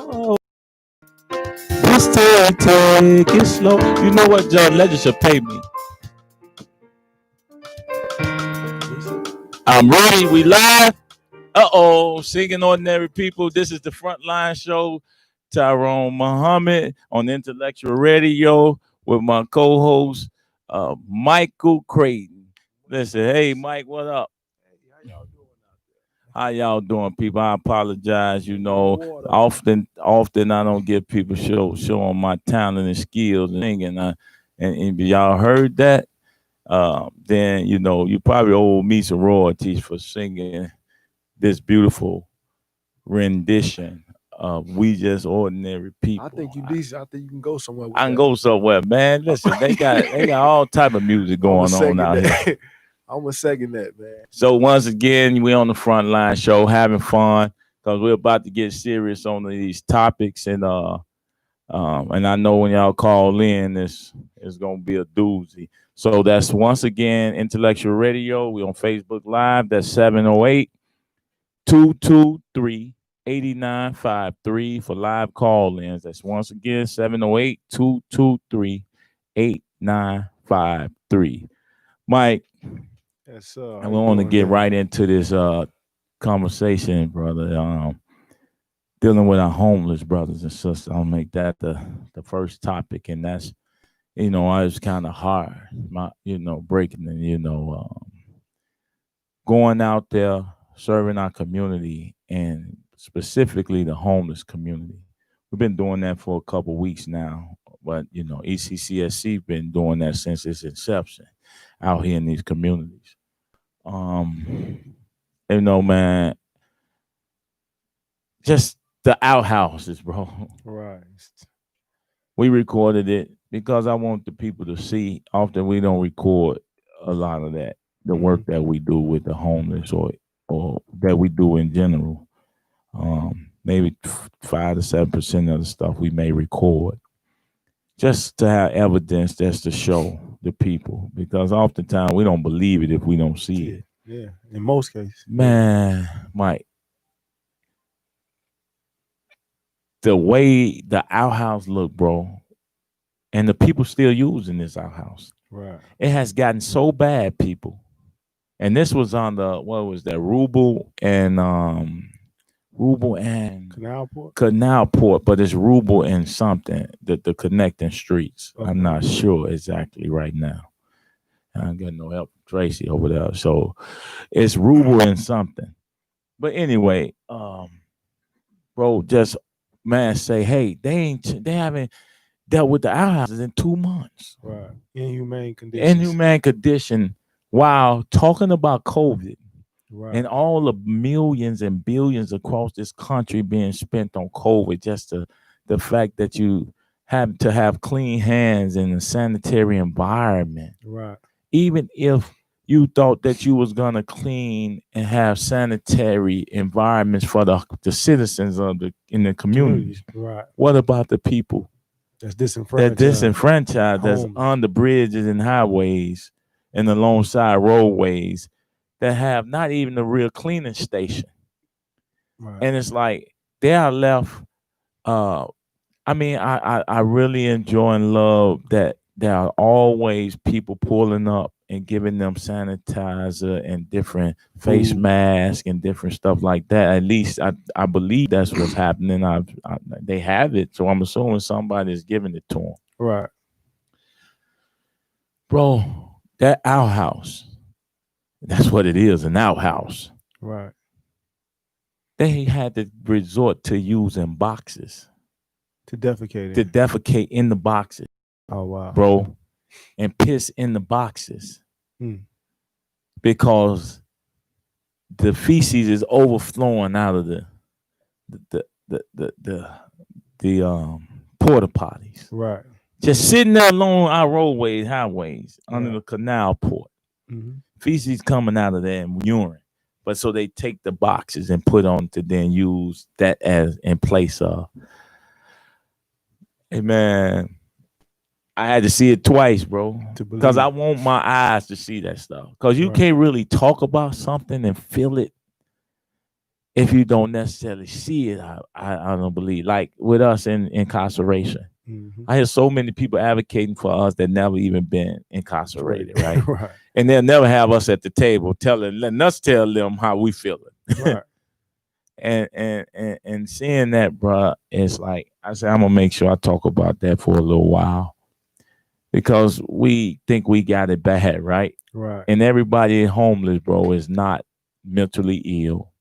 Oh, just take it slow. You know what, John Legend should pay me. I'm ready. We live. Singing Ordinary People. This is the Frontline show. Tyrone Muhammad on Intellectual Radio with my co-host, Michael Creighton. Listen, hey, Mike, what up? How y'all doing, people? I apologize. You know, often I don't give people showing my talent and skills and singing. And if y'all heard that, then you know you probably owe me some royalties for singing this beautiful rendition of "We Just Ordinary People." I think you decent. I think you can go somewhere. I can go somewhere, man. Listen, they got all type of music going on out here. I'm gonna second that, man. So once again, we on the Frontline show having fun because we're about to get serious on these topics, and I know when y'all call in, it's gonna be a doozy. So that's once again Intellectual Radio. We on Facebook Live. That's 708-223-8953 for live call-ins. That's once again 708-223-8953. Mike. Yes, sir. And we want to get right into this conversation, brother. Dealing with our homeless brothers and sisters. I'll make that the first topic, and that's, you know, I was kind of hard, breaking and going out there serving our community and specifically the homeless community. We've been doing that for a couple of weeks now, but ECCSC been doing that since its inception out here in these communities. Man, just the outhouses, bro. Right. We recorded it because I want the people to see. Often we don't record a lot of that, the work that we do with the homeless or that we do in general. Maybe 5 to 7% of the stuff we may record, just to have evidence, just to show the people, because oftentimes we don't believe it if we don't see it. Yeah, in most cases. Man, Mike, the way the outhouse look, bro, and the people still using this outhouse. Right. It has gotten so bad, people. And this was on the, what was that, Ruble and Canalport, but it's Ruble and something, the connecting streets. Okay. I'm not sure exactly right now. I ain't got no help from Tracy over there. So it's Ruble and something. But anyway, bro, just man say, hey, they haven't dealt with the outhouses in 2 months. Right. Inhumane condition while talking about COVID. Right. And all the millions and billions across this country being spent on COVID, just the fact that you have to have clean hands in a sanitary environment. Right. Even if you thought that you was gonna clean and have sanitary environments for the citizens in the communities. Right. What about the people that's disenfranchised, that's on the bridges and highways and alongside roadways that have not even a real cleaning station? Right. And it's like they are left. I really enjoy and love that there are always people pulling up and giving them sanitizer and different face masks and different stuff like that. At least I believe that's what's happening. They have it, so I'm assuming somebody is giving it to them. Right. Bro, that outhouse, that's what it is, an outhouse. Right. They had to resort to using boxes. To defecate To defecate in the boxes. Oh, wow. Bro, and piss in the boxes. Because the feces is overflowing out of the porta potties. Right. Just sitting there along our roadways, highways, under the canal port. Mm-hmm. Feces coming out of there and urine. But so they take the boxes and put on to then use that as in place of. Hey, man, I had to see it twice, bro, because I want my eyes to see that stuff. Because you can't really talk about something and feel it if you don't necessarily see it, I don't believe. Like with us in incarceration, I hear so many people advocating for us that never even been incarcerated, right? Right. And they'll never have us at the table letting us tell them how we feeling. Right. and seeing that, bruh, it's like I said, I'm gonna make sure I talk about that for a little while because we think we got it bad, right? Right. And everybody homeless, bro, is not mentally ill.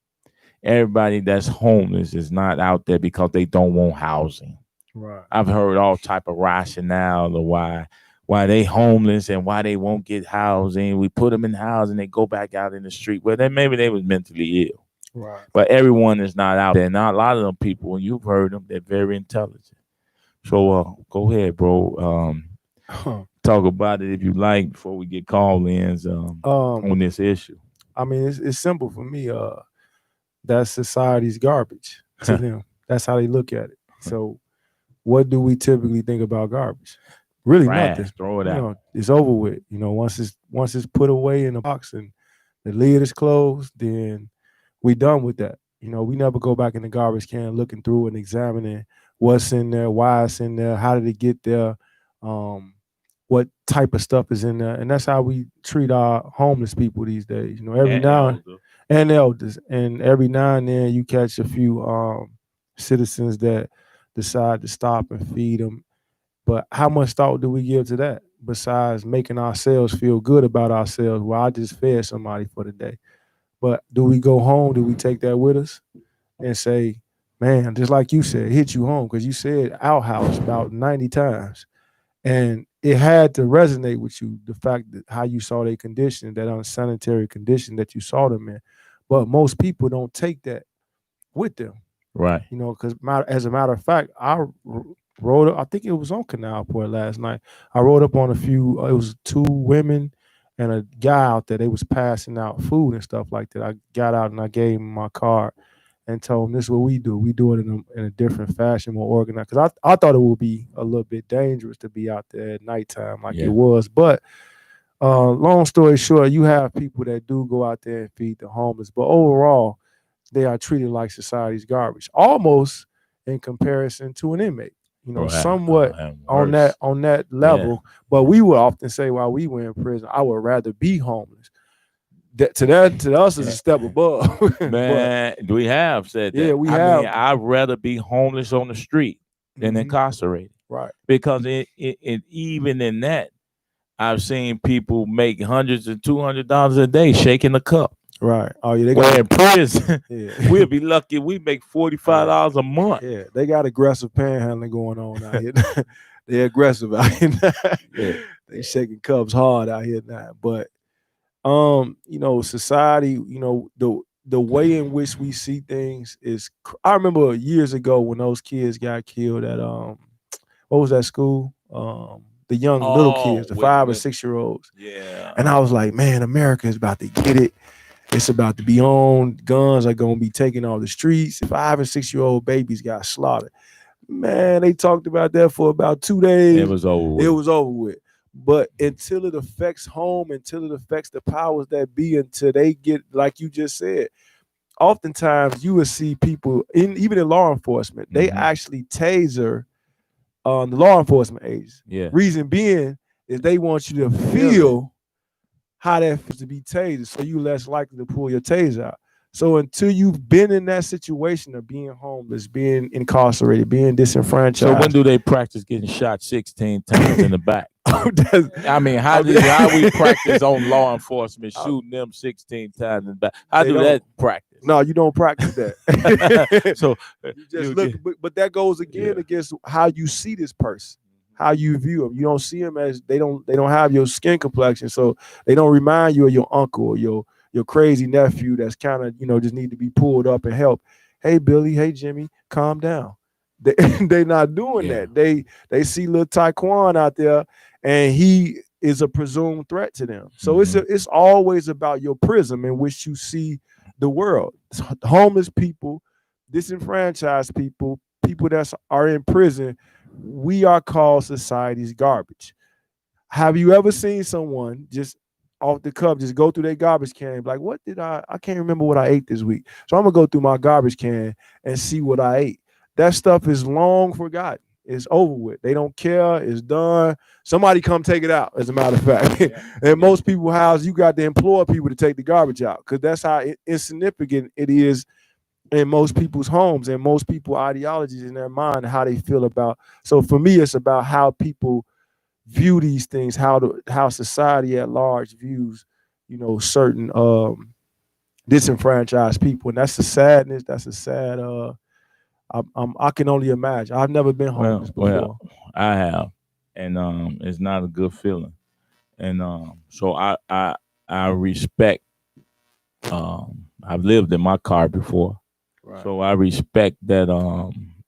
Everybody that's homeless is not out there because they don't want housing. Right. I've heard all type of rationale of why they homeless and why they won't get housing. We put them in housing, they go back out in the street. Well, then maybe they was mentally ill. Right. But everyone is not out there. Now, a lot of them people, and you've heard them, they're very intelligent. So go ahead, bro. Talk about it if you like before we get call-ins on this issue. I mean, it's simple for me. That's society's garbage to them. That's how they look at it. So, what do we typically think about garbage? Really, Trash, nothing. throw it out. It's over with. Once it's put away in a box and the lid is closed, then we done with that. We never go back in the garbage can looking through and examining what's in there, why it's in there, how did it get there, what type of stuff is in there. And that's how we treat our homeless people these days. Every now and elders. And every now and then you catch a few citizens that decide to stop and feed them. But how much thought do we give to that besides making ourselves feel good about ourselves? Well, I just fed somebody for the day. But do we go home? Do we take that with us and say, man, just like you said, hit you home? Because you said outhouse about 90 times. And it had to resonate with you, the fact that how you saw their condition, that unsanitary condition that you saw them in. But most people don't take that with them. Right. Because as a matter of fact, I rode up, I think it was on Canal Port last night. I rode up on a few, it was 2 women and a guy out there. They was passing out food and stuff like that. I got out and I gave him my card and told him, this is what we do. We do it in a different fashion, more organized. Because I thought it would be a little bit dangerous to be out there at nighttime like it was. But long story short, you have people that do go out there and feed the homeless. But overall, they are treated like society's garbage, almost in comparison to an inmate. Somewhat on that level. Yeah. But we would often say while we were in prison, I would rather be homeless. To us is a step above. Man, we have said that. Yeah, we have. Mean, I'd rather be homeless on the street than incarcerated. Right. Because it even in that, I've seen people make hundreds and $200 a day shaking a cup. Right. Oh yeah, they got in prison. We'll be lucky we make $45 a month. Yeah, they got aggressive panhandling going on out here. They're aggressive out here now. They shaking cups hard out here now. But society, the way in which we see things is. I remember years ago when those kids got killed at what was that school? The young little kids, the 5 or 6 year olds. Yeah. And I was like, man, America is about to get it. It's about to be on. Guns are going to be taken off the streets. 5 and 6 year old babies got slaughtered. Man, they talked about that for about 2 days. It was over with. It was over with. But until it affects home, until it affects the powers that be, until they get, like you just said, oftentimes you will see people, even in law enforcement, they actually taser the law enforcement agents. Yeah. Reason being is they want you to feel how that feels to be tasered, so you're less likely to pull your taser out. So until you've been in that situation of being homeless, being incarcerated, being disenfranchised. So when do they practice getting shot 16 times in the back? I mean, how we practice on law enforcement shooting them 16 times in the back? How do that practice? No, you don't practice that. So you just look, but that goes again against how you see this person. How you view them. You don't see them as they don't have your skin complexion, so they don't remind you of your uncle or your crazy nephew that's kind of just need to be pulled up and help. Hey Billy, hey Jimmy, calm down. They not doing that. They see little Taekwon out there, and he is a presumed threat to them. So it's always about your prism in which you see the world. Homeless people, disenfranchised people, people that are in prison. We are called society's garbage. Have you ever seen someone just off the cuff, just go through their garbage can. Like, what did I can't remember what I ate this week. So I'm gonna go through my garbage can and see what I ate. That stuff is long forgotten. It's over with. They don't care. It's done. Somebody come take it out, as a matter of fact. And most people's house, you got to employ people to take the garbage out, because that's how insignificant it is in most people's homes and most people's ideologies in their mind, how they feel about. So for me, it's about how people view these things, how society at large views, certain disenfranchised people, and that's the sadness. That's a sad. I can only imagine. I've never been homeless before. Well, I have, and it's not a good feeling, and so I respect. I've lived in my car before, right. So I respect that.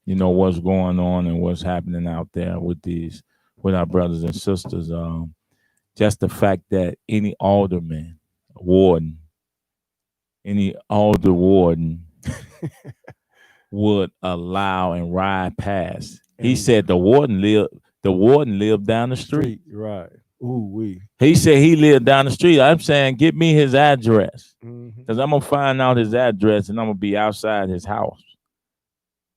What's going on and what's happening out there with our brothers and sisters. Just the fact that any alderman, warden, would allow and ride past. He said the warden lived down the street. Right. Ooh, He said he lived down the street. I'm saying, give me his address, because I'm gonna find out his address and I'm gonna be outside his house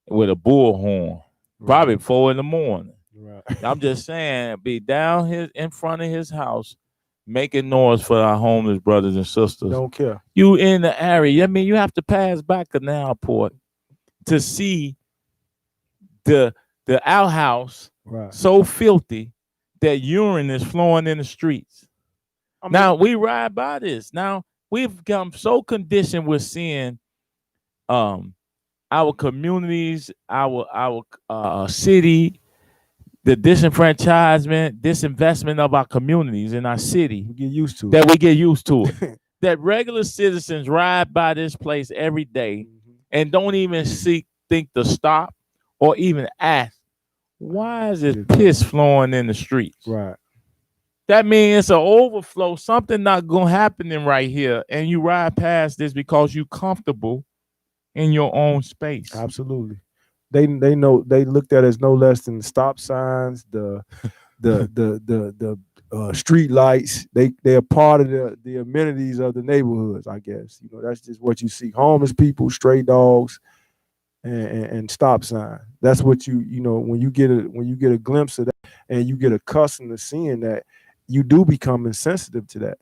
with a bullhorn, probably 4 a.m. Right. I'm just saying, be down in front of his house, making noise for our homeless brothers and sisters. Don't care. You in the area. I mean, you have to pass by Canal Port to see the outhouse so filthy that urine is flowing in the streets. Now we ride by this. Now we've become so conditioned with seeing our communities, our city, the disinvestment of our communities in our city. We get used to it. That we get used to it. That regular citizens ride by this place every day and don't even think to stop or even ask, why is it piss flowing in the streets? Right. That means it's an overflow. Something not gonna happen right here, and you ride past this because you comfortable in your own space. Absolutely. They know, they looked at as no less than the stop signs, the street lights. They are part of the amenities of the neighborhoods, I guess. That's just what you see. Homeless people, stray dogs, and stop sign. That's what when you get a glimpse of that and you get accustomed to seeing that, you do become insensitive to that.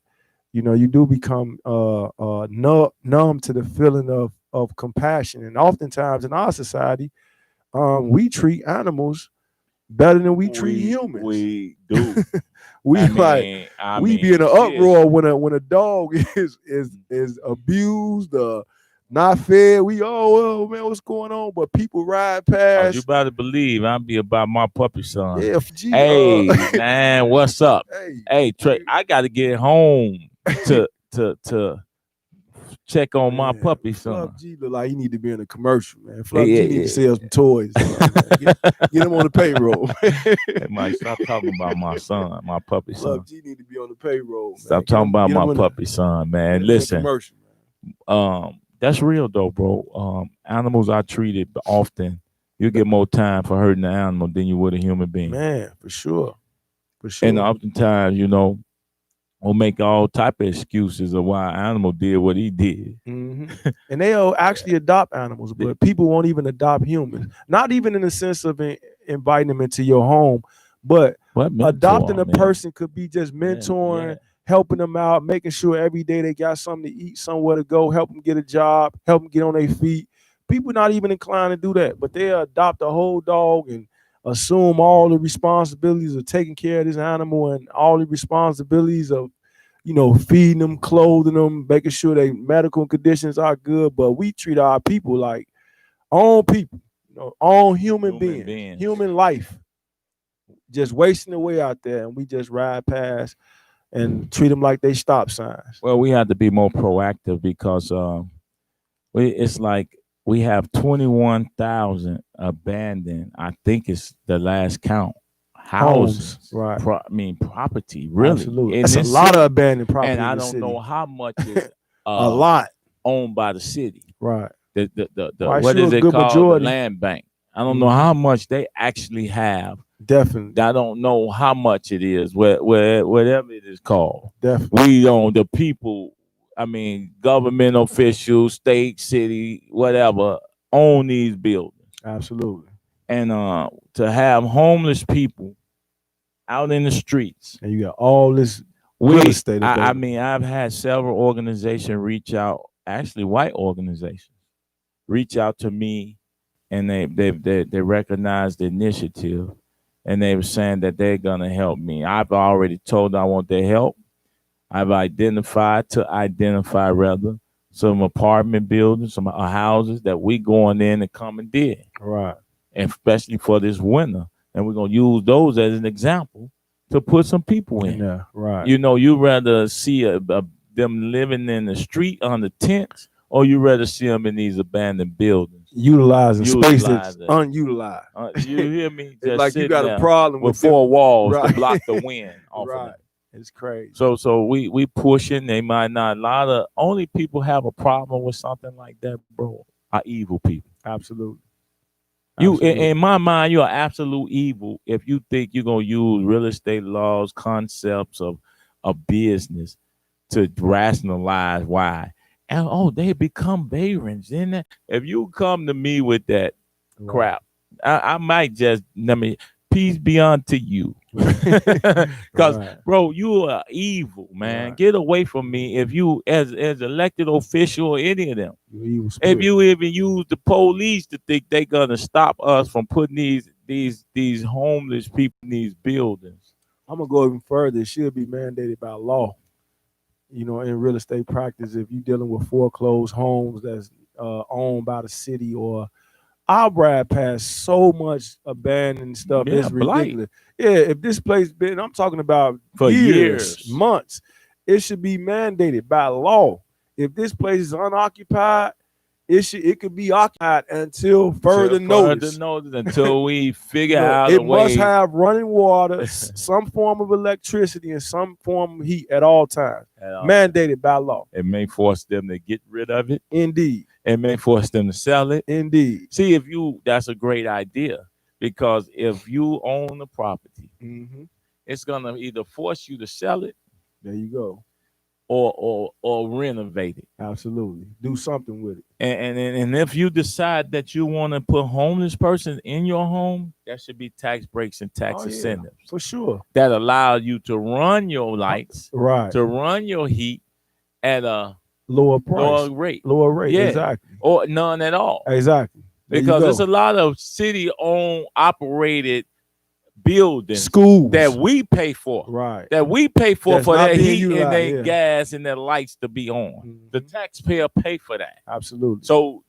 You do become numb to the feeling of compassion. And oftentimes in our society, we treat animals better than we treat humans. We do. We be in an uproar when a dog is abused, not fed. We oh man, what's going on? But people ride past. You better believe I'll be about my puppy son. Yeah, hey man, what's up? Hey Trey, I got to get home to check on my puppy son. Fluff G look like he need to be in a commercial, man. Fluff G need to sell some toys. Get him on the payroll. Hey, Mike, stop talking about my son, my puppy son. Fluff G need to be on the payroll. Man. Stop talking about my puppy son, man. Listen, that's real though, bro. Animals are treated often. You get more time for hurting the animal than you would a human being. Man, for sure. And oftentimes, we'll make all type of excuses of why an animal did what he did. And they'll actually adopt animals, but people won't even adopt humans. Not even in the sense of inviting them into your home, but adopting a person could be just mentoring, helping them out, making sure every day they got something to eat, somewhere to go, help them get a job, help them get on their feet. People not even inclined to do that, but they adopt a whole dog and assume all the responsibilities of taking care of this animal and all the responsibilities of, feeding them, clothing them, making sure their medical conditions are good. But we treat our people like own people, own human beings, human life, just wasting away out there, and we just ride past and treat them like they stop signs. Well, we have to be more proactive because it's like we have 21,000 abandoned. I think it's the last count. Houses, right? Property, really. Absolutely. It's a lot of abandoned property. And I don't know how much is a lot owned by the city. Right. What is it called? The land bank. I don't know how much they actually have Definitely. I don't know how much it is, whatever it is called. Definitely. We own the people. I mean, government officials, state, city, whatever, own these buildings. Absolutely. And to have homeless people out in the streets, And you got all this real estate. I mean, I've had several organizations reach out, actually white organizations, reach out to me, and they recognize the initiative, and they were saying that they're gonna help me. I've already told them I want their help. I've identified rather some apartment buildings, some houses that we going in and commandeer, Right. and especially for this winter, and we're gonna use those as an example to put some people in. Yeah. Right. You know, you rather see them living in the street under tents, or you rather see them in these abandoned buildings, utilizing space that's unutilized. You hear me? It's like you got a problem with four walls to Right. block the wind off Right. of them. It's crazy. So we pushing. They might not. A lot of only people have a problem with something like that, bro, are evil people. Absolutely. You in my mind, you're absolute evil if you think you're gonna use real estate laws, concepts of business to rationalize why. And they become barons. Then if you come to me with that crap, I might just peace be unto you. Because bro, you are evil, man. Get away from me. If you as elected official or any of them, if you even use the police to think they're gonna stop us from putting these homeless people in these buildings. I'm gonna go even further. It should be mandated by law. You know, in real estate practice, if you're dealing with foreclosed homes that's owned by the city, or our ride past so much abandoned stuff. It's ridiculous. Yeah, if this place been, I'm talking about for years, months, it should be mandated by law. If this place is unoccupied, it could be occupied until further notice. Until we figure out it a way. Must have running water, some form of electricity, and some form of heat at all times. Mandated by law. It may force them to get rid of it. Indeed. It may force them to sell it. Indeed. See, that's a great idea, because if you own the property, it's gonna either force you to sell it. There you go. Or renovate it. Absolutely. Do something with it. And if you decide that you want to put homeless persons in your home, there should be tax breaks and tax incentives. For sure. That allow you to run your lights, right, to run your heat at a lower price. Lower rate, yeah. Exactly. Or none at all. Exactly. Because there's a lot of city-owned, operated buildings, schools that we pay for, that we pay for their heat and their gas and their lights to be on. The taxpayer pay for that. Absolutely. So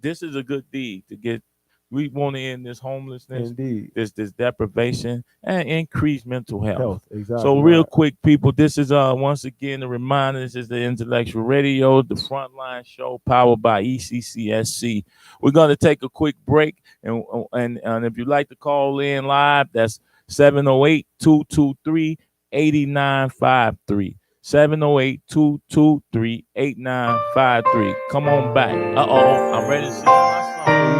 this is a good deed to get. We want to end this homelessness, this deprivation, and increase mental health. Exactly. So real quick, people, this is once again a reminder. This is the Intellectual Radio, the Frontline show powered by ECCSC. We're going to take a quick break, and if you'd like to call in live, that's 708-223-8953. 708-223-8953. Come on back. I'm ready to see my song.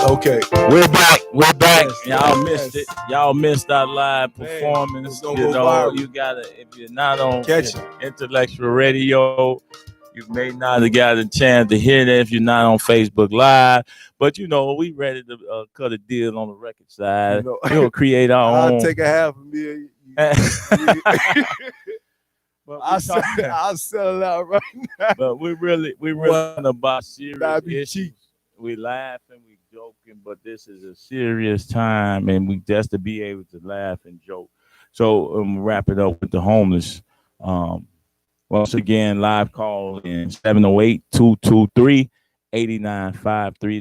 Okay. We're back. We're back. Yes, Y'all yes, missed yes. it. Y'all missed our live Man, performance. it's gonna You go know, viral. you gotta, if you're not on Catch it. Intellectual Radio, you may not have got a chance to hear that if you're not on Facebook Live. But you know, we ready to cut a deal on the record side. You know, We'll create our I'll own. take a $500,000. But I'll sell it out right now. But we really about serious That'd be issues. cheap. We laughing, we joking, but this is a serious time, and we just to be able to laugh and joke. So wrap it up with the homeless. Once again, live call in 708-223-8953.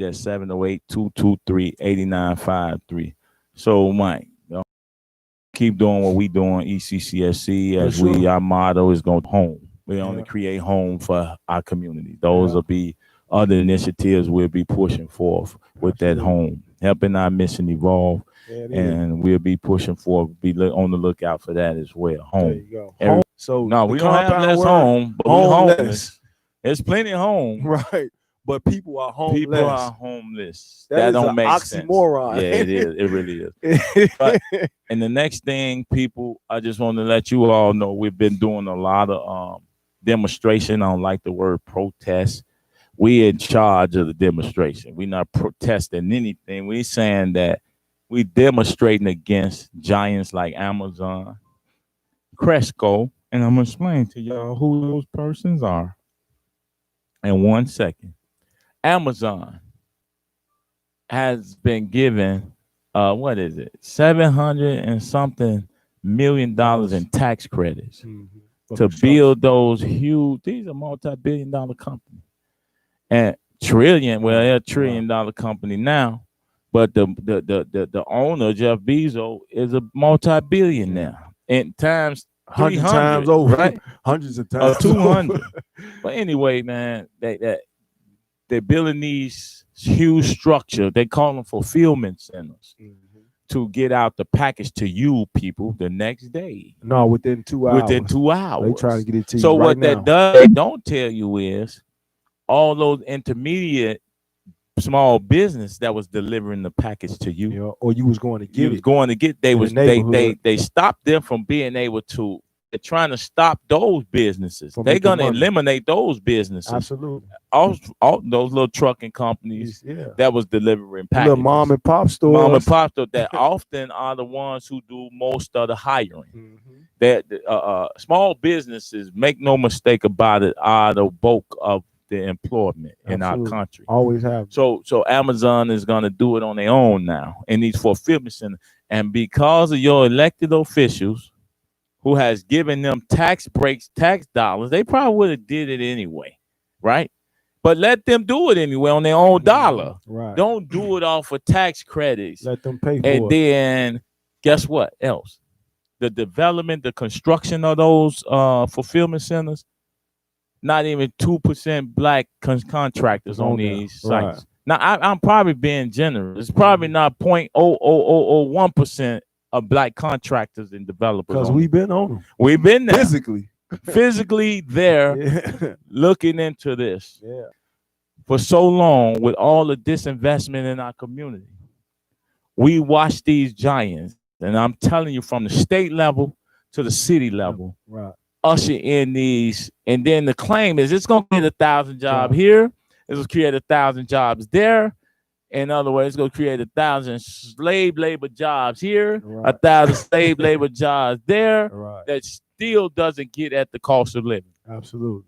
That's 708-223-8953. So, Mike, keep doing what we doing, ECCSC, as our motto is going home. We only create home for our community. Those will be other initiatives we'll be pushing forth with that home, helping our mission evolve. And we'll be pushing forward, be on the lookout for that as well. Home. There you go. So no, we don't have less home, but we're homeless. There's plenty of home. Right. But people are homeless. People are homeless. That don't make oxymoron. Sense. Yeah, it is. It really is. But, and the next thing, people, I just want to let you all know we've been doing a lot of demonstration. I don't like the word protest. We're in charge of the demonstration. We're not protesting anything. We're saying that we're demonstrating against giants like Amazon, Cresco, and I'm going to explain to y'all who those persons are in 1 second. Amazon has been given, what is it, $700 and something million in tax credits to build those huge, these are multi-billion-dollar companies. And trillion, well, they're $1 trillion company now, but the owner, Jeff Bezos, is a multi-billionaire. And times 100 times over, right? Hundreds of times 200. But anyway, man, they're building these huge structure. They call them fulfillment centers to get out the package to you people the next day. No, within 2 hours. Within 2 hours. They trying to get it to you. So right what now. that does, they don't tell you is all those intermediate small business that was delivering the package to you, or you was going to get they stopped them from being able to. They're trying to stop those businesses. They're going to eliminate those businesses. Absolutely. All those little trucking companies that was delivering packages. Little mom and pop stores. Mom and pop stores that often are the ones who do most of the hiring. That small businesses, make no mistake about it, are the bulk of the employment in our country. Always have. So Amazon is going to do it on their own now in these fulfillment centers. And because of your elected officials who has given them tax breaks, tax dollars, they probably would have did it anyway, right? But let them do it anyway on their own dollar. Right. Don't do it off of tax credits. Let them pay for it. And then guess what else? The development, the construction of those fulfillment centers, not even 2% black contractors on these sites. Right. Now, I'm probably being generous. It's probably not 0.00001% of black contractors and developers. Because we've been on them. We've been there. Physically there, looking into this for so long with all the disinvestment in our community. We watch these giants, and I'm telling you, from the state level to the city level, usher in these, and then the claim is it's going to create 1,000 jobs here, it's going to create 1,000 jobs there. In other words, it's going to create 1,000 slave labor jobs here, 1,000 slave labor jobs there. That still doesn't get at the cost of living. Absolutely.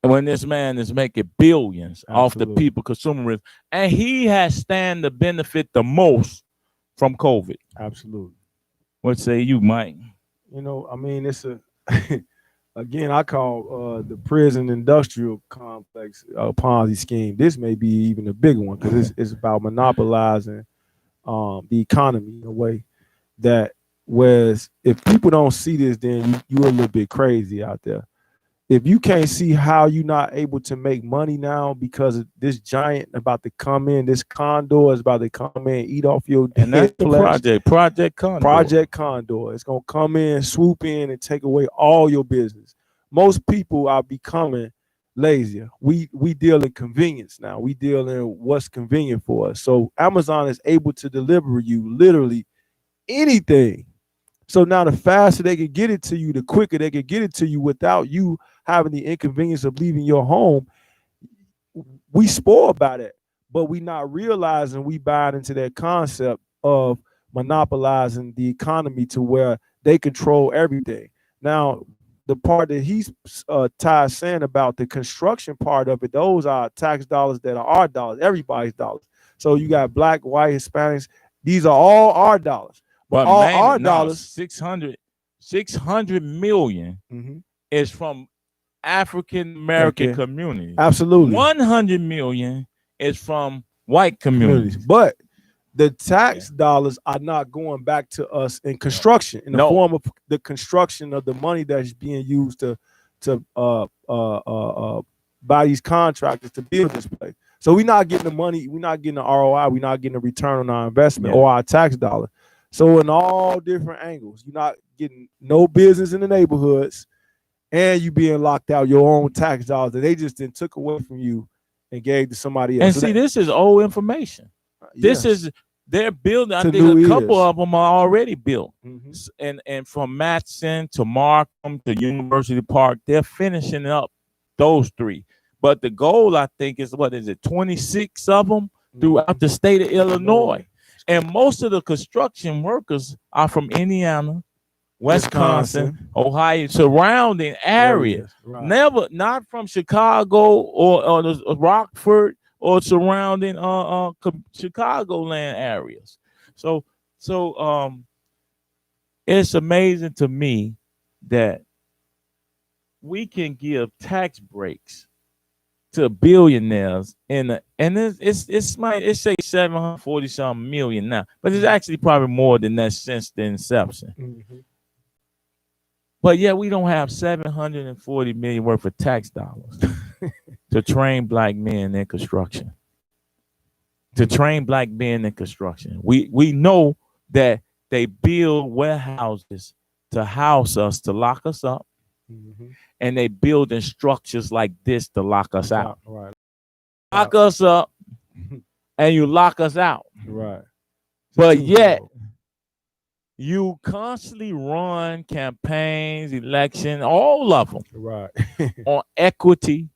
And when this man is making billions off the people consumerism, and he has stand to benefit the most from COVID. Absolutely. What say you, Mike? You know, I mean, it's a again, I call the prison industrial complex a Ponzi scheme. This may be even a bigger one because it's about monopolizing the economy in a way that, whereas if people don't see this, then you're a little bit crazy out there. If you can't see how you're not able to make money now because of this giant about to come in, this condor is about to come in, eat off your and that's the Project Condor. Project Condor. It's gonna come in, swoop in, and take away all your business. Most people are becoming lazier. We deal in convenience now. We deal in what's convenient for us. So Amazon is able to deliver you literally anything. So now the faster they can get it to you, the quicker they can get it to you without you having the inconvenience of leaving your home. We spoiled by that, but we not realizing we buying into that concept of monopolizing the economy to where they control everything. Now, the part that he's Ty saying about the construction part of it, those are tax dollars that are our dollars, everybody's dollars. So you got black, white, Hispanics. These are all our dollars, but all our dollars. 600 million is from African American community. Absolutely. 100 million is from white communities. But the tax dollars are not going back to us in construction, in the form of the construction of the money that's being used to buy these contractors to build this place. So we're not getting the money, we're not getting the ROI, we're not getting a return on our investment or our tax dollar. So in all different angles, you're not getting no business in the neighborhoods, and you being locked out your own tax dollars that they just then took away from you and gave to somebody else. And so see, this is old information. This is they're building. I think a couple of them are already built, and from Matson to Markham to University Park, they're finishing up those three. But the goal, I think, is 26 of them throughout the state of Illinois, and most of the construction workers are from Indiana, Wisconsin, Ohio, surrounding areas. Never, not from Chicago or Rockford or surrounding Chicagoland areas. So it's amazing to me that we can give tax breaks to billionaires and it's say 740 something million now, but it's actually probably more than that since the inception. But yeah, we don't have 740 million worth of tax dollars to train black men in construction. To train black men in construction. We know that they build warehouses to house us, to lock us up. And they build in structures like this to lock us out. Lock us up and you lock us out. But yet you constantly run campaigns, election, all of them on equity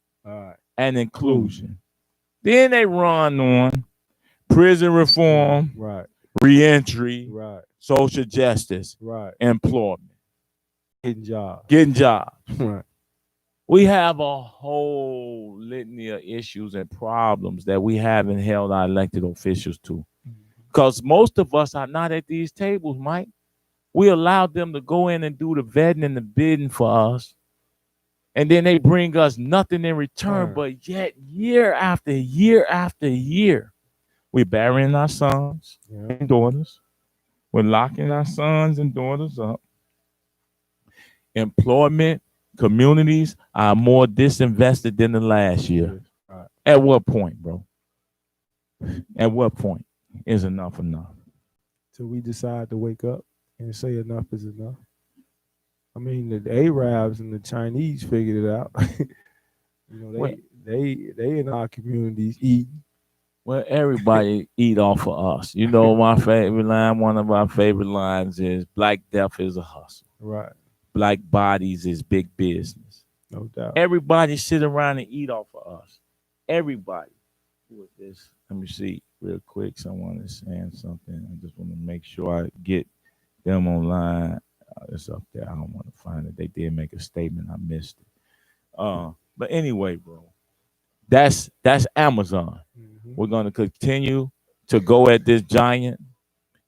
and inclusion. Then they run on prison reform, reentry, social justice, employment, getting jobs. We have a whole litany of issues and problems that we haven't held our elected officials to. Because most of us are not at these tables, Mike. We allowed them to go in and do the vetting and the bidding for us. And then they bring us nothing in return. But yet, year after year after year, we're burying our sons and daughters. We're locking our sons and daughters up. Employment, communities are more disinvested than the last year. At what point, bro? At what point is enough enough? Till we decide to wake up and say enough is enough. I mean, the Arabs and the Chinese figured it out. They in our communities eat. Well, everybody eat off of us. You know, my favorite line, one of our favorite lines is black death is a hustle. Black bodies is big business. No doubt. Everybody sit around and eat off of us. Everybody. Who is this? Let me see real quick. Someone is saying something. I just want to make sure I get them online. It's up there. I don't want to find it. They did make a statement. I missed it. But anyway, bro, that's Amazon. We're going to continue to go at this giant,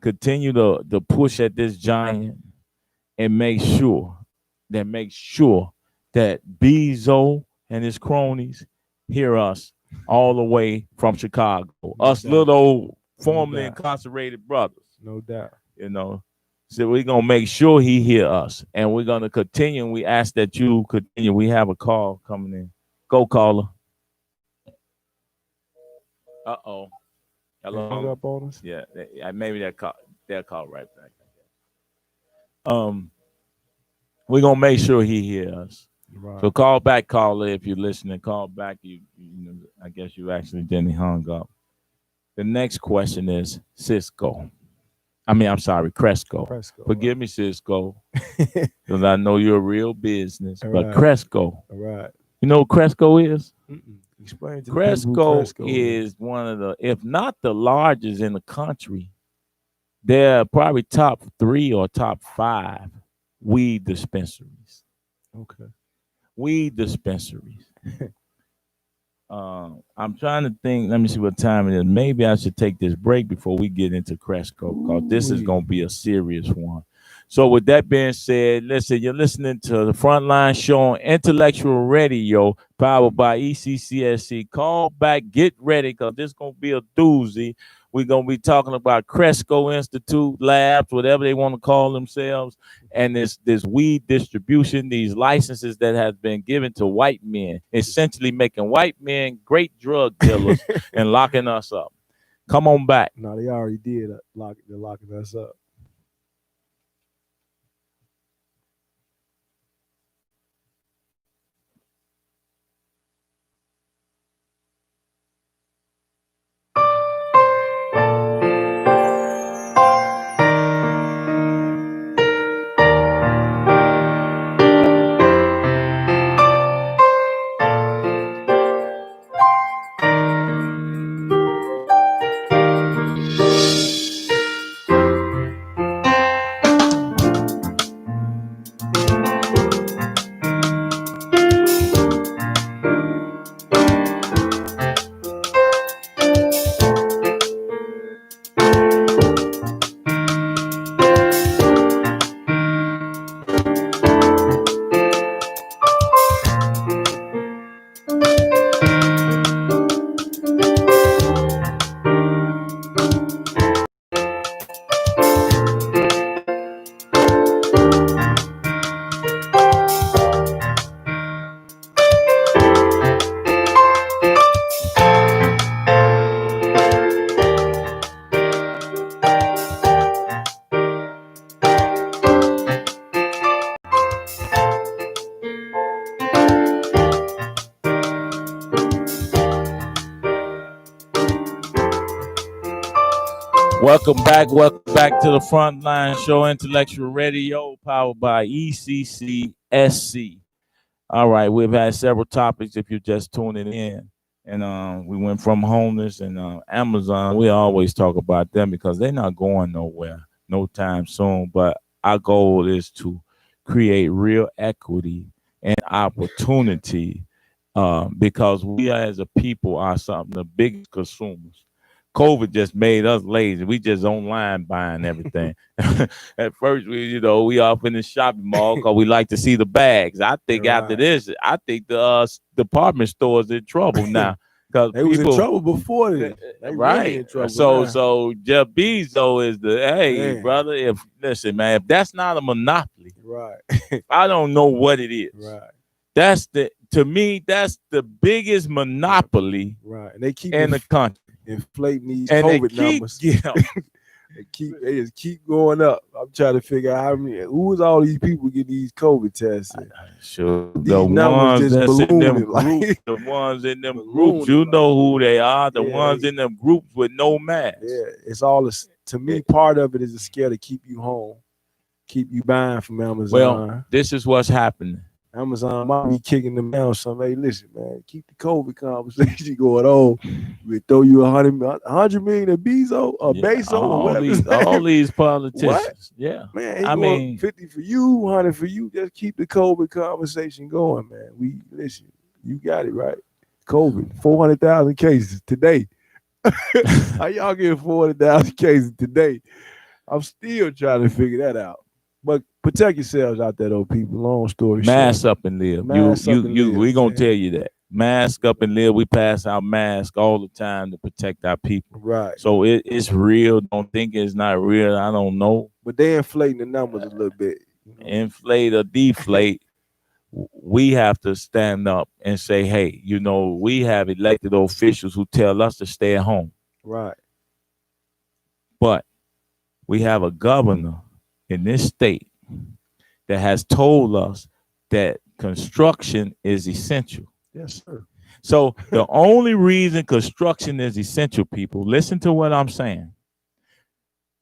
continue to push at this giant, and make sure that Bezo and his cronies hear us all the way from Chicago. Us little old formerly incarcerated brothers. No doubt. You know. So we're going to make sure he hear us. And we're going to continue. And we ask that you continue. We have a call coming in. Go, caller. Uh-oh. Hello. Hang up on us? Yeah. Maybe they'll call right back. We're going to make sure he hear us. Right. So call back, caller, if you're listening. Call back. I guess you accidentally hung up. The next question is Cisco. I'm sorry, Cresco. Presco, Forgive me, Cisco, because I know you're a real business. But right. Cresco, Right. you know what Cresco is? Explain to the people who Cresco Cresco is one of the, if not the largest in the country, they're probably top 3 or top 5 weed dispensaries. Okay. Weed dispensaries. I'm trying to think. Let me see what time it is. Maybe I should take this break before we get into Cresco, because this is going to be a serious one. So, with that being said, listen, you're listening to the Frontline Show on Intellectual Radio, powered by ECCSC. Call back, get ready, because this is going to be a doozy. We're going to be talking about Cresco Institute Labs, whatever they want to call themselves, and this weed distribution, these licenses that have been given to white men, essentially making white men great drug dealers and locking us up. Come on back. No, they already did. They're locking us up. Welcome back. Welcome back to the Frontline Show, Intellectual Radio, powered by ECCSC. All right, we've had several topics if you're just tuning in. And we went from homeless and Amazon. We always talk about them because they're not going nowhere no time soon. But our goal is to create real equity and opportunity because we as a people are some of the biggest consumers. COVID just made us lazy. We just online buying everything. At first, we off in the shopping mall because we like to see the bags. I think after this, I think the department stores in trouble now because They was in trouble before this. They right. Really in trouble So Jeff Bezos is the brother. If that's not a monopoly, right? I don't know what it is. Right. To me, that's the biggest monopoly. Right. And they keep in the country. Inflating these and COVID numbers. They just keep going up. I'm trying to figure out who is all these people getting these COVID tests. Sure, these the numbers just that's in them like, groups, the ones in them groups, you know who they are. The ones in them groups with no mask. Yeah, it's all to me. Part of it is a scare to keep you home, keep you buying from Amazon. Well, this is what's happening. Amazon might be kicking them down some. Hey, listen, man, keep the COVID conversation going on. We throw you $100 million at Bezos or Bezos or whatever. All these politicians. What? Yeah. Man, I mean 50 for you, 100 for you. Just keep the COVID conversation going, man. Listen, you got it right. COVID, 400,000 cases today. How y'all get 400,000 cases today? I'm still trying to figure that out. But protect yourselves out there, though, people. Long story short. Mask up and live. We gonna tell you that. Mask up and live. We pass out masks all the time to protect our people. Right. So it's real. Don't think it's not real. I don't know. But they're inflating the numbers a little bit. Inflate or deflate. We have to stand up and say, hey, we have elected officials who tell us to stay at home. Right. But we have a governor in this state that has told us that construction is essential. Yes, sir. So the only reason construction is essential, people, listen to what I'm saying.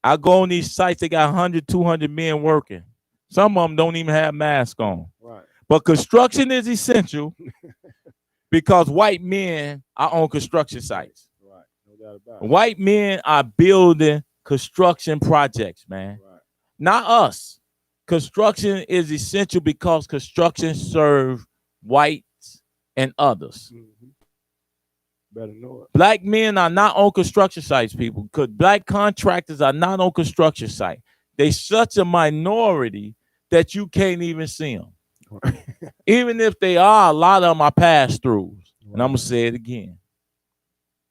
I go on these sites, they got 100, 200 men working. Some of them don't even have masks on. Right. But construction is essential because white men are on construction sites. Right. No doubt about it. White men are building construction projects, man. Right. Not us. Construction is essential because construction serves whites and others. Mm-hmm. Better know it. Black men are not on construction sites, people, because black contractors are not on construction site. They're such a minority that you can't even see them. Right. Even if they are, a lot of them are pass-throughs. Right. And I'm going to say it again.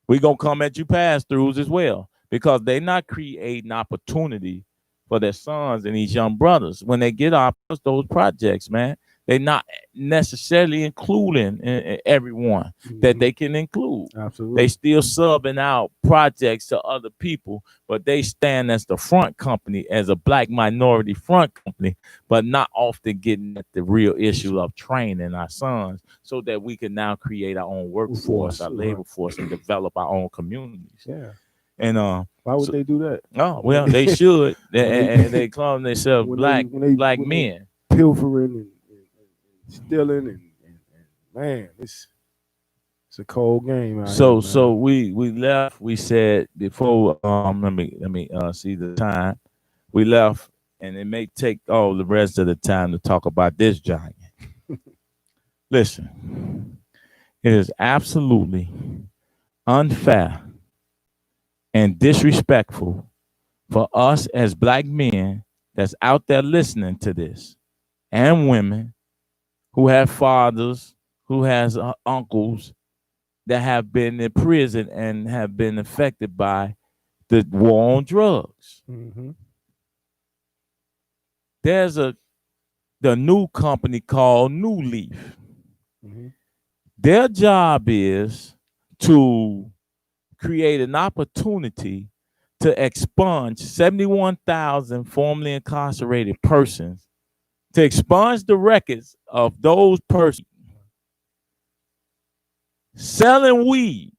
We're going to come at you pass-throughs as well because they're not creating opportunity for their sons and these young brothers. When they get off those projects, man, they're not necessarily including everyone that they can include. Absolutely. They still subbing out projects to other people, but they stand as the front company, as a black minority front company, but not often getting at the real issue of training our sons so that we can now create our own workforce, our labor force, and develop our own communities. Yeah. And why would they do that? Oh, well, they should. They call themselves black men. Pilfering and stealing and man, it's a cold game out here, So we left. We said before let me see the time. We left, and it may take all the rest of the time to talk about this giant. Listen, it is absolutely unfair and disrespectful for us as black men that's out there listening to this, and women who have fathers, who has uncles that have been in prison and have been affected by the war on drugs. Mm-hmm. There's the new company called New Leaf. Mm-hmm. Their job is to create an opportunity to expunge 71,000 formerly incarcerated persons, to expunge the records of those persons selling weed.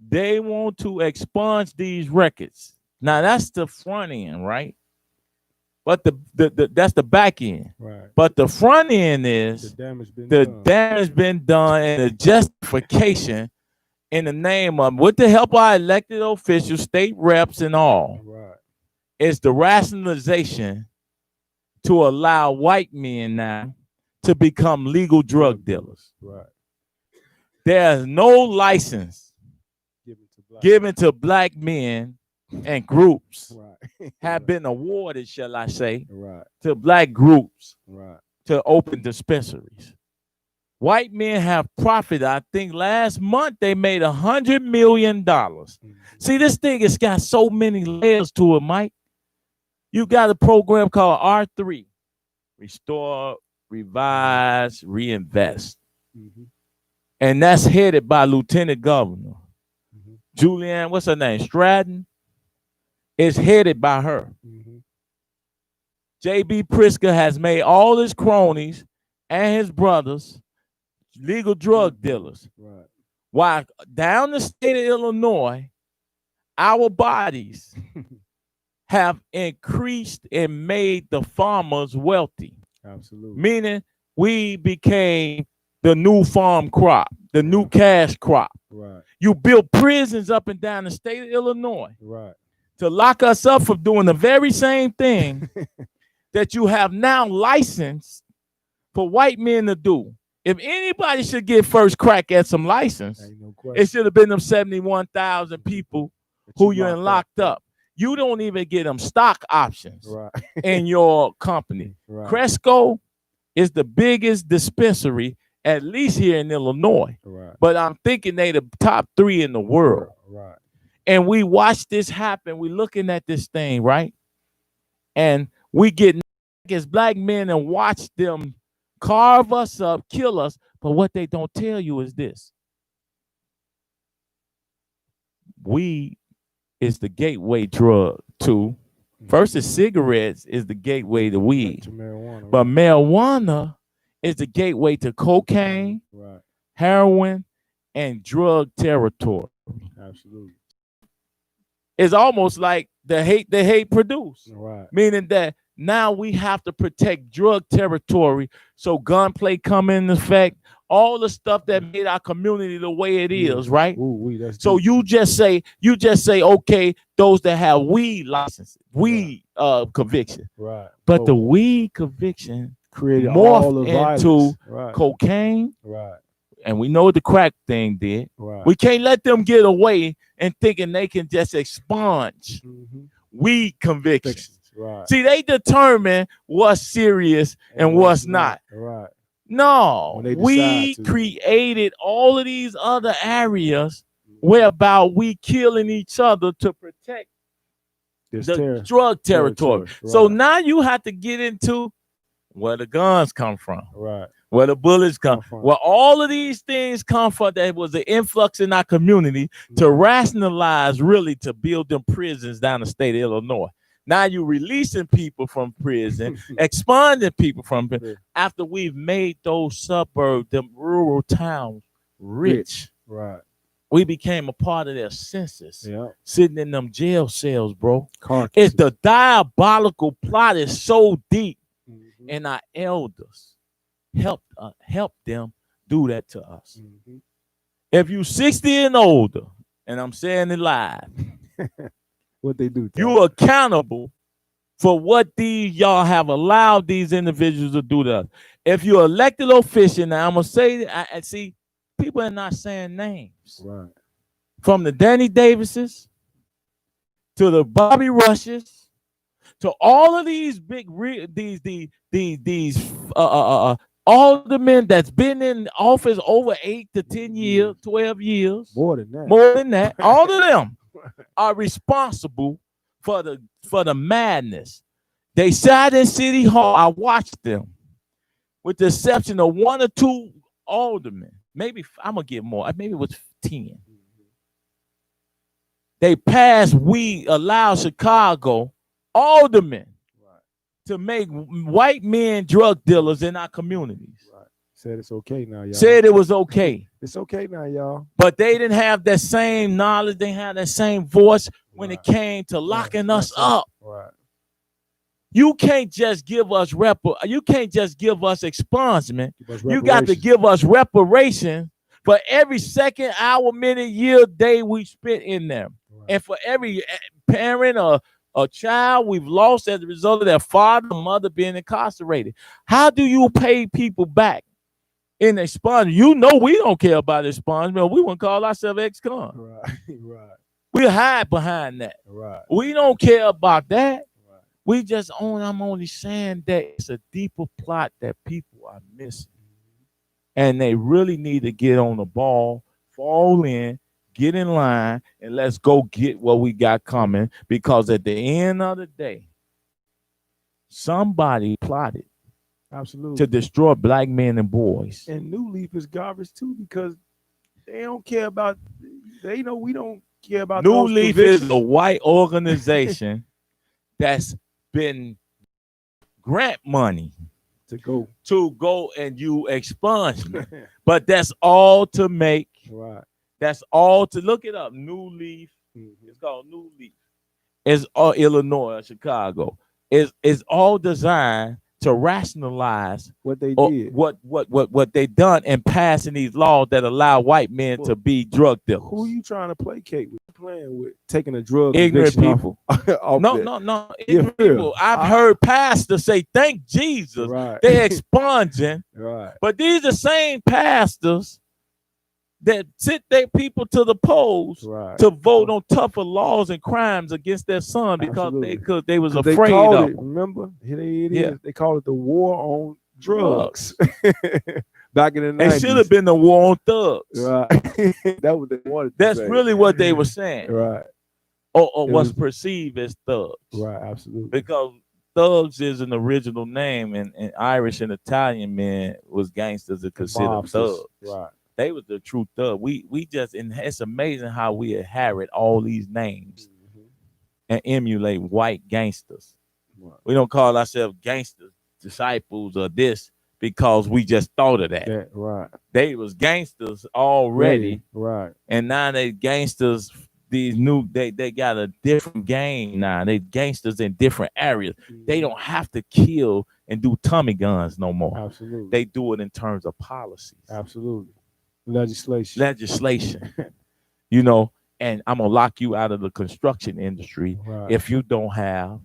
They want to expunge these records. Now that's the front end, right? But that's the back end. Right. But the front end is the damage been done and the justification in the name of, with the help of our elected officials, state reps and all. Right. It's the rationalization to allow white men now to become legal drug dealers. Right. There's no license given to black men and groups have been awarded, shall I say, to black groups to open dispensaries. White men have profited. I think last month they made $100 million. See, this thing has got so many layers to it, Mike. You got a program called R3, Restore, Revise, Reinvest. And that's headed by Lieutenant Governor Julianne, what's her name? Stratton. It's headed by her. J.B. Pritzker has made all his cronies and his brothers legal drug dealers. While down the state of Illinois, our bodies have increased and made the farmers wealthy. Absolutely. Meaning we became the new farm crop, the new cash crop. Right. You built prisons up and down the state of Illinois. Right. To lock us up for doing the very same thing that you have now licensed for white men to do. If anybody should get first crack at some license, it should have been them 71,000 people who you're locked up. You don't even get them stock options in your company. Cresco is the biggest dispensary, at least here in Illinois. But I'm thinking they the top 3 in the world. And we watch this happen. We're looking at this thing, right? And we get as black men and watch them carve us up, kill us. But what they don't tell you is this. Weed is the gateway drug to, first is cigarettes is the gateway to weed. But marijuana is the gateway to cocaine, Right. heroin, and drug territory. Absolutely. It's almost like the hate produce, Right. meaning that now we have to protect drug territory. So gunplay come in effect, all the stuff that made our community the way it is, right? Ooh, that's So deep. you just say, okay, those that have weed licenses, weed conviction, Right. but the weed conviction created all morphed the into violence. cocaine, Right. and we know what the crack thing did. Right. We can't let them get away and thinking they can just expunge weed convictions. Right. See, they determine what's serious and what's not. Right. No, we created all of these other areas whereby we killing each other to protect the drug territory. Right. So now you have to get into where the guns come from. Right. Where the bullets come from. Where all of these things come from, that was an influx in our community to rationalize, really, to build them prisons down the state of Illinois. Now you're releasing people from prison, expunging people from prison, after we've made those suburbs, them rural towns, rich. Right. We became a part of their census, sitting in them jail cells, bro. Carcasses. It's the diabolical plot is so deep, and our elders help them do that to us. If you 60 and older, and I'm saying it live, what they do, you accountable for what y'all have allowed these individuals to do to us. If you're elected official, now I'm gonna say, I see people are not saying names. Right. From the Danny Davises to the Bobby Rushes to all of these big all the men that's been in office over 8 to 10 years, 12 years, more than that, all of them are responsible for the madness. They sat in City Hall. I watched them, with the exception of 1 or 2 aldermen. Maybe I'm gonna get more. Maybe it was 10. They passed. We allow Chicago aldermen to make white men drug dealers in our communities. Right. Said it's okay now, y'all. Said it was okay. It's okay now, y'all. But they didn't have that same knowledge. They had that same voice when it came to locking us up. Right. You can't just give us you can't just give us expungement. You got to give us reparation for every second, hour, minute, year, day we spent in there. Right. And for every parent or a child we've lost as a result of their father or mother being incarcerated. How do you pay people back in expungement? You know we don't care about expungement. We wouldn't call ourselves ex-con. Right. We hide behind that. Right. We don't care about that. Right. We just I'm only saying that it's a deeper plot that people are missing. And they really need to get on the ball, fall in, get in line, and let's go get what we got coming. Because at the end of the day, somebody plotted absolutely to destroy black men and boys. And New Leaf is garbage too, because they don't care about. They know we don't care about. New Leaf is a white organization that's been grant money to go and you expungement, but that's all to make. Right. That's all to look it up. New Leaf. It's called New Leaf. It's all Illinois, Chicago. It's all designed to rationalize what they did, what they done in passing these laws that allow white men to be drug dealers. Who you trying to placate with? Playing with taking a drug ignorant people. off no, ignorant people. I've heard pastors say, "Thank Jesus." Right. They expunging. Right. But these are the same pastors that sit their people to the polls to vote on tougher laws and crimes against their son because they was afraid of it. Remember, here it is. They call it the war on drugs. Back in the 90s. It should have been the war on thugs. Right. That was they wanted. That's really what they were saying. Right. Or what's perceived as thugs. Right. Absolutely. Because thugs is an original name, and Irish and Italian men was gangsters that considered thugs. Right. They was the true thug. We just, and it's amazing how we inherit all these names and emulate white gangsters. Right. We don't call ourselves gangsters, disciples, or this, because we just thought of that. Yeah, right. They was gangsters already, right. and now they gangsters. These new they got a different game now. They gangsters in different areas. They don't have to kill and do Tommy guns no more. Absolutely. They do it in terms of policies. Absolutely. Legislation. You know, and I'm gonna lock you out of the construction industry Right. if you don't have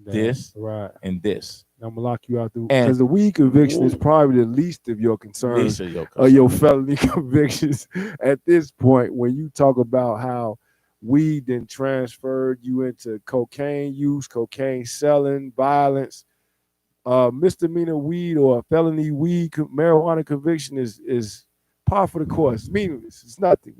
this, right, and this. I'm gonna lock you out because the weed conviction is probably the least of your concerns or your felony convictions at this point. When you talk about how weed then transferred you into cocaine use, cocaine selling, violence, misdemeanor weed or felony weed marijuana conviction is par for the course. It's meaningless. It's nothing.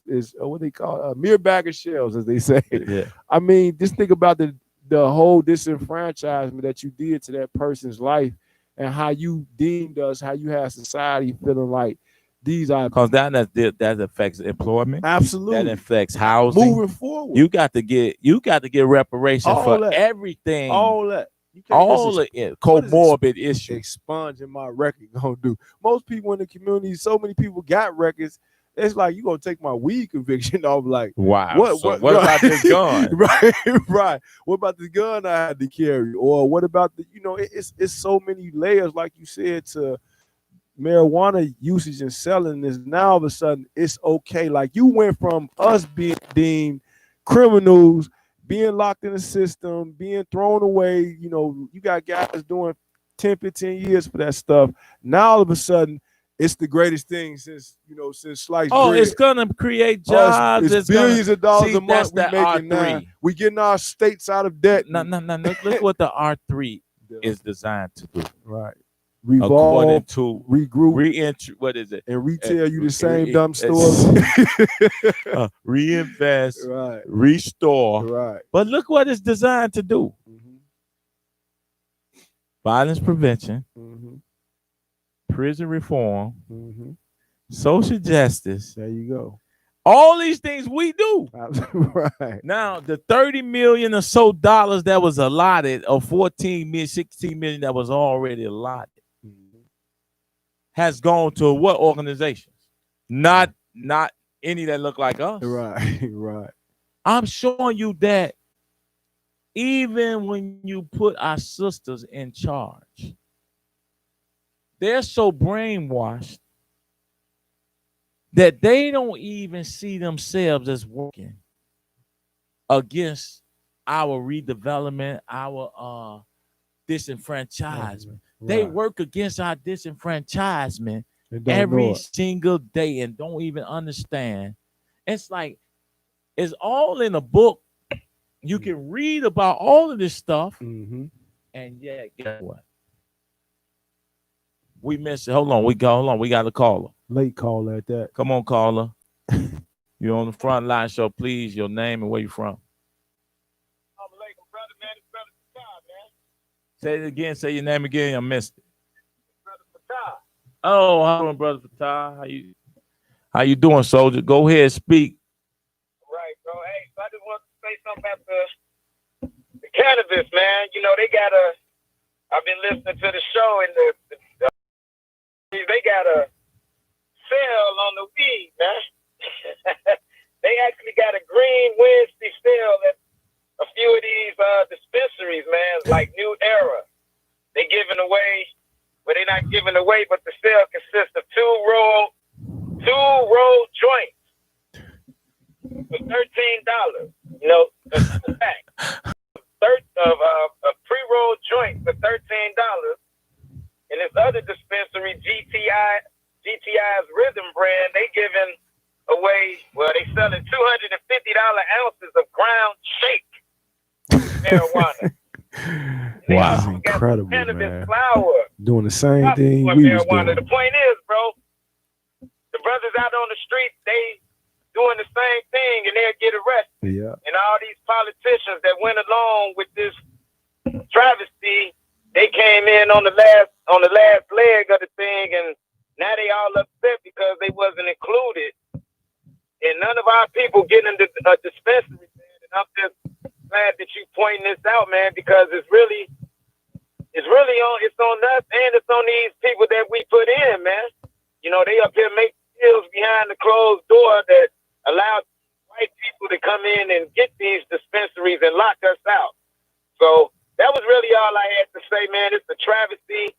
It's what they call a mere bag of shells, as they say. Yeah. I mean, just think about the whole disenfranchisement that you did to that person's life and how you deemed us, how you had society feeling like these are, because that affects employment. Absolutely. That affects housing. Moving forward. You got to get reparations for everything. All that. All the comorbid issues. Expunging my record gonna do. Most people in the community, so many people got records. It's like you gonna take my weed conviction off. Like, wow. What about this gun? right. What about this gun I had to carry? Or what about the? It's so many layers, like you said, to marijuana usage and selling. Is now all of a sudden it's okay. Like you went from us being deemed criminals, being locked in the system, being thrown away. You got guys doing 10, 15 years for that stuff. Now all of a sudden, it's the greatest thing since sliced bread. It's gonna create jobs. It's billions of dollars a month we making now. We getting our states out of debt. No. Look what the R3 is designed to do. Right. Revolve, according to regroup, re-entry. What is it? And retail you the same dumb stores. Reinvest. Right. Restore. Right. But look what it's designed to do. Violence prevention. Prison reform, social justice. There you go. All these things we do. Right. Now, the $30 million or so dollars that was allotted, or 14 million, 16 million that was already allotted, has gone to what organizations? Not any that look like us. Right. I'm showing you that even when you put our sisters in charge, they're so brainwashed that they don't even see themselves as working against our redevelopment, our disenfranchisement. Right. They work against our disenfranchisement every single day and don't even understand. It's like it's all in a book. You can read about all of this stuff, and yet guess what? We missed it. Hold on. We got a caller. Late caller at that. Come on, caller. You're on the Frontline show. Please, your name and where you from. Brother, man. It's Brother Fatah, man. Say it again. Say your name again. I missed it. Brother Fatah. Oh, how are you, Brother Fatah? How you doing, soldier? Go ahead, speak. Right, bro. Hey, so I just want to say something about the cannabis, man. I've been listening to the show and they got a sale on the weed, man. They actually got a green Wednesday sale at a few of these dispensaries, man, like New Era. They giving away, well, they're not giving away, but the sale consists of two roll joints for $13. A pack. A pre-roll joint for $13. And this other dispensary, GTI's Rhythm brand, they giving away, they selling $250 ounces of ground shake marijuana. Wow, incredible, cannabis man. Flower. Doing the same thing we was doing. The point is, bro, the brothers out on the street, they doing the same thing and they'll get arrested. Yeah. And all these politicians that went along with this travesty, they came in on the last leg of the thing, and now they all upset because they wasn't included. And none of our people getting into a dispensary, man. And I'm just glad that you pointing this out, man, because it's really behind the closed door that allowed white people to come in and get these dispensaries and lock us out. So that was really all I had to say, man. It's a travesty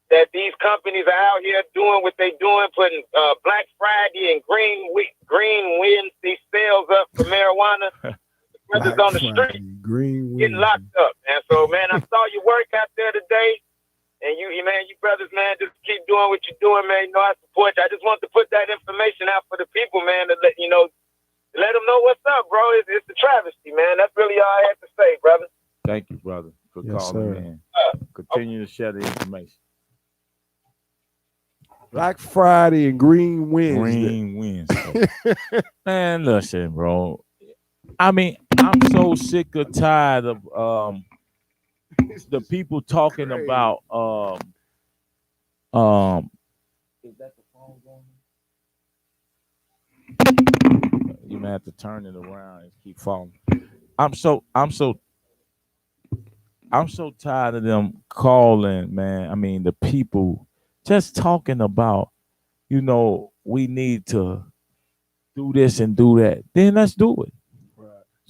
that these companies are out here doing what they're doing, putting Black Friday and Green Wednesday sales up for marijuana. Brothers on the street getting locked up, man. So, man, I saw your work out there today. And you brothers, man, just keep doing what you're doing, man. You know, I support you. I just want to put that information out for the people, man, to let them know what's up, bro. It's a travesty, man. That's really all I have to say, brother. Thank you, brother, for calling in. Continue to share the information. Black Friday and Green Wednesday. Green Wednesday. Man, listen, bro. I mean, I'm so sick or tired of the people talking about is that the phone going? You may have to turn it around and keep falling. I'm so tired of them calling, man. I mean, the people just talking about, we need to do this and do that. Then let's do it.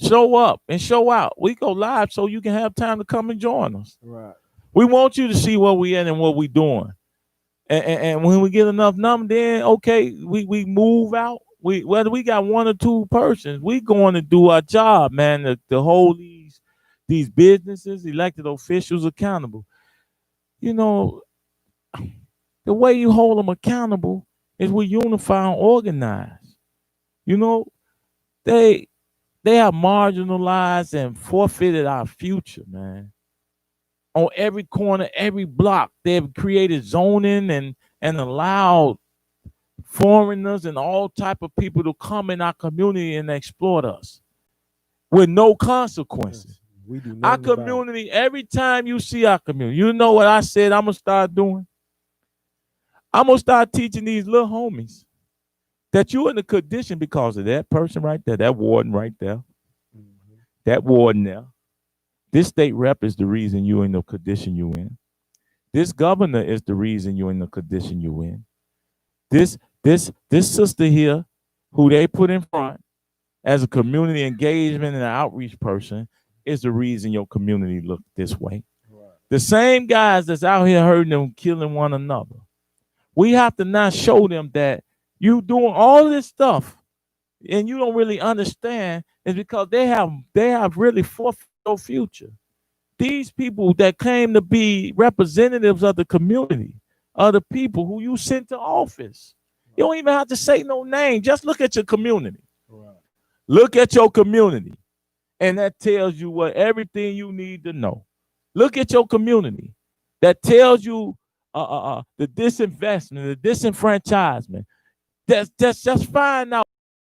Show up and show out. We go live so you can have time to come and join us. Right. We want you to see what we in and what we doing. And when we get enough numbers, then okay, we move out. Whether we got one or two persons, we going to do our job, man. To hold these businesses, elected officials accountable. The way you hold them accountable is we unify and organize. They have marginalized and forfeited our future, man. On every corner, every block, they've created zoning and allowed foreigners and all type of people to come in our community and exploit us with no consequences. We do our community, every time you see our community, you know what I said I'm going to start doing? I'm going to start teaching these little homies that you're in a condition because of that person right there, that warden right there, that warden there. This state rep is the reason you're in the condition you're in. This governor is the reason you're in the condition you're in. This sister here, who they put in front as a community engagement and outreach person, is the reason your community look this way. Right. The same guys that's out here hurting them, killing one another. We have to now show them that you doing all this stuff and you don't really understand is because they have really forfeited your future. These people that claim to be representatives of the community, of the people who you sent to office. You don't even have to say no name. Just look at your community. Right. Look at your community. And that tells you everything you need to know. Look at your community. That tells you the disinvestment, the disenfranchisement. Just find out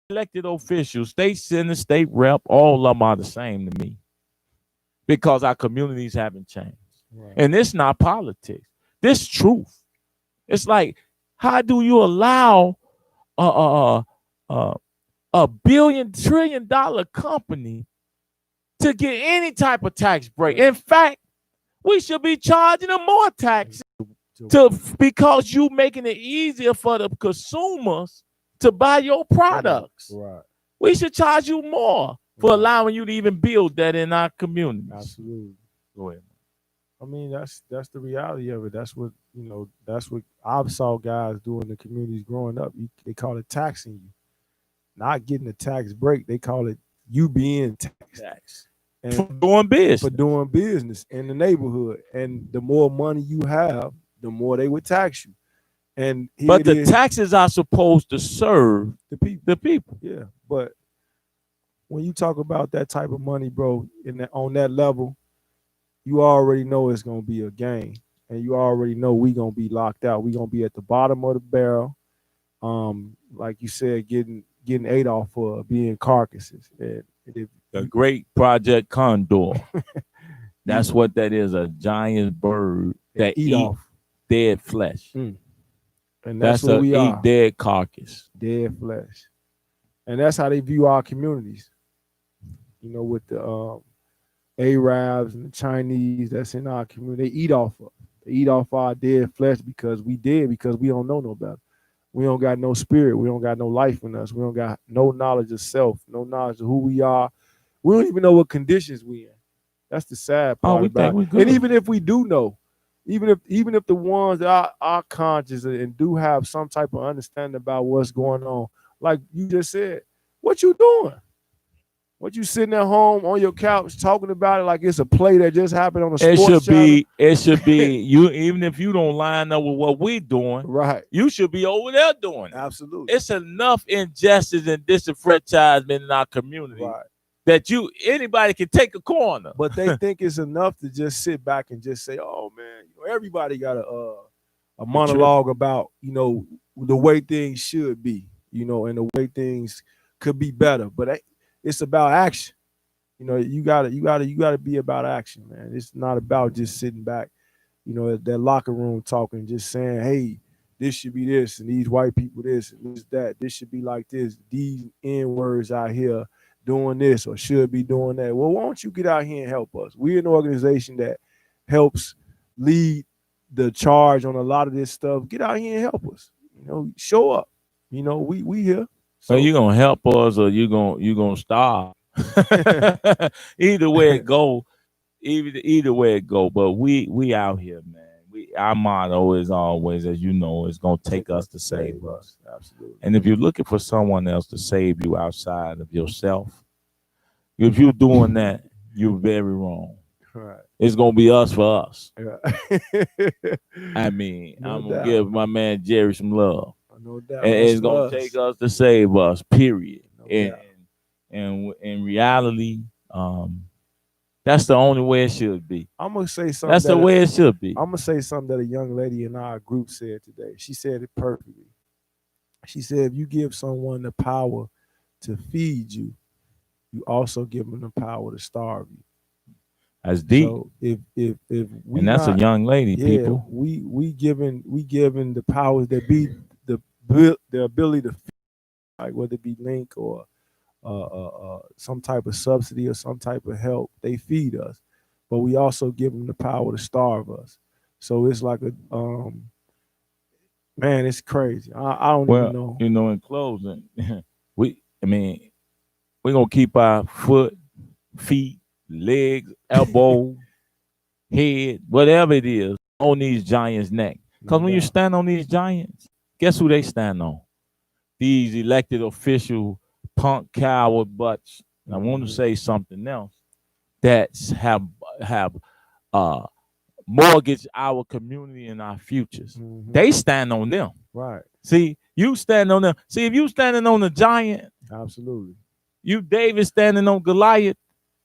elected officials, state senator, state rep, all of them are the same to me. Because our communities haven't changed. Right. And it's not politics. This truth. It's like, how do you allow a $1 trillion company to get any type of tax break? In fact, we should be charging them more tax because you making it easier for the consumers to buy your products. Right. We should charge you more for allowing you to even build that in our communities. Absolutely. Go ahead. I mean, that's the reality of it. That's what I saw guys do in the communities growing up. They call it taxing you. Not getting a tax break. They call it you being taxed. And for doing business. For doing business in the neighborhood. And the more money you have, the more they would tax you. But the taxes are supposed to serve the people. Yeah. But when you talk about that type of money, bro, on that level, you already know it's going to be a game. And you already know we're going to be locked out. We're going to be at the bottom of the barrel. Like you said, getting ate off for being carcasses. The great Project Condor. That's what that is, a giant bird that eat off dead flesh. Mm. And that's what we are. Dead carcass. Dead flesh. And that's how they view our communities. With the Arabs and the Chinese that's in our community, they eat off our dead flesh because we don't know no better. we don't got no spirit. We don't got no life in us. We don't got no knowledge of self, no knowledge of who we are. We don't even know what conditions we in. That's the sad part we about think we it. good. And even if we do know, even if the ones that are conscious and do have some type of understanding about what's going on, like you just said, what you doing? What you sitting at home on your couch talking about it like it's a play that just happened on a sports channel? It should be you. Even if you don't line up with what we're doing, Right. you should be over there doing it. Absolutely. It's enough injustice and disenfranchisement in our community Right. that anybody can take a corner. But they think it's enough to just sit back and just say, "Oh man, everybody got a monologue about the way things should be, and the way things could be better." But it's about action. You gotta be about action, man. It's not about just sitting back, at that locker room talking, just saying, "Hey, this should be this, and these white people this, and this that. This should be like this. These N words out here doing this or should be doing that." Well, why don't you get out here and help us? We're an organization that helps lead the charge on a lot of this stuff. Get out here and help us. Show up. We here. So you gonna help us or you gonna starve. Either way it go, either way it go. But we out here, man. Our motto is always, as you know, it's gonna take us to save us. Absolutely. And if you're looking for someone else to save you outside of yourself, if you're doing that, you're very wrong. Right. It's gonna be us for us. Yeah. I mean, No I'm gonna doubt. give my man Jerry some love. No doubt. And it's gonna take us to save us, period. No doubt. And in reality, that's the only way it should be. I'm gonna say something. That's the way it should be. I'm gonna say something that a young lady in our group said today. She said it perfectly. She said, if you give someone the power to feed you, you also give them the power to starve you. That's deep. So if we and that's a young lady, people. We given the powers that be the ability to feed, like whether it be link or some type of subsidy or some type of help, they feed us, but we also give them the power to starve us. So it's like man, it's crazy. I don't even know. In closing, we're gonna keep our foot, feet, legs, elbow, head, whatever it is, on these giants' neck. Because when you stand on these giants, guess who they stand on? These elected official punk coward butts. And I want to say something else that have mortgaged our community and our futures. Mm-hmm. They stand on them. Right. See, you stand on them. See, if you standing on a giant, absolutely. You David standing on Goliath,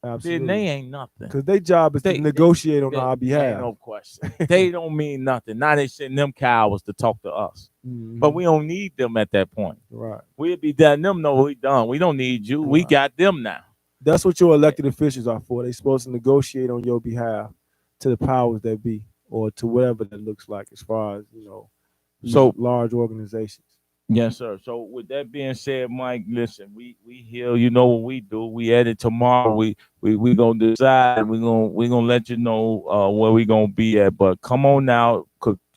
absolutely. Then they ain't nothing. Because their job is to negotiate on our behalf. Ain't no question. They don't mean nothing. Now they send them cowards to talk to us. Mm-hmm. But we don't need them at that point. Right. We'll be letting them know we done. We don't need you. Right. We got them now. That's what your elected officials are for. They're supposed to negotiate on your behalf to the powers that be, or to whatever that looks like as far as, so large organizations. Yes, sir. So with that being said, Mike, listen, we here, you know what we do. We edit tomorrow. We gonna decide. We gonna let you know where we gonna be at. But come on out,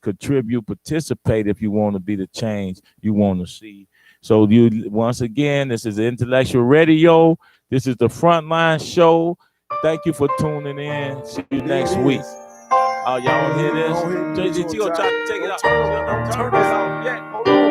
contribute, participate if you want to be the change you want to see. So you once again, this is Intellectual Radio. This is the Frontline Show. Thank you for tuning in. See you next week. Oh, y'all want to hear this? JGT gonna try to take it out. Turn this out. Yeah.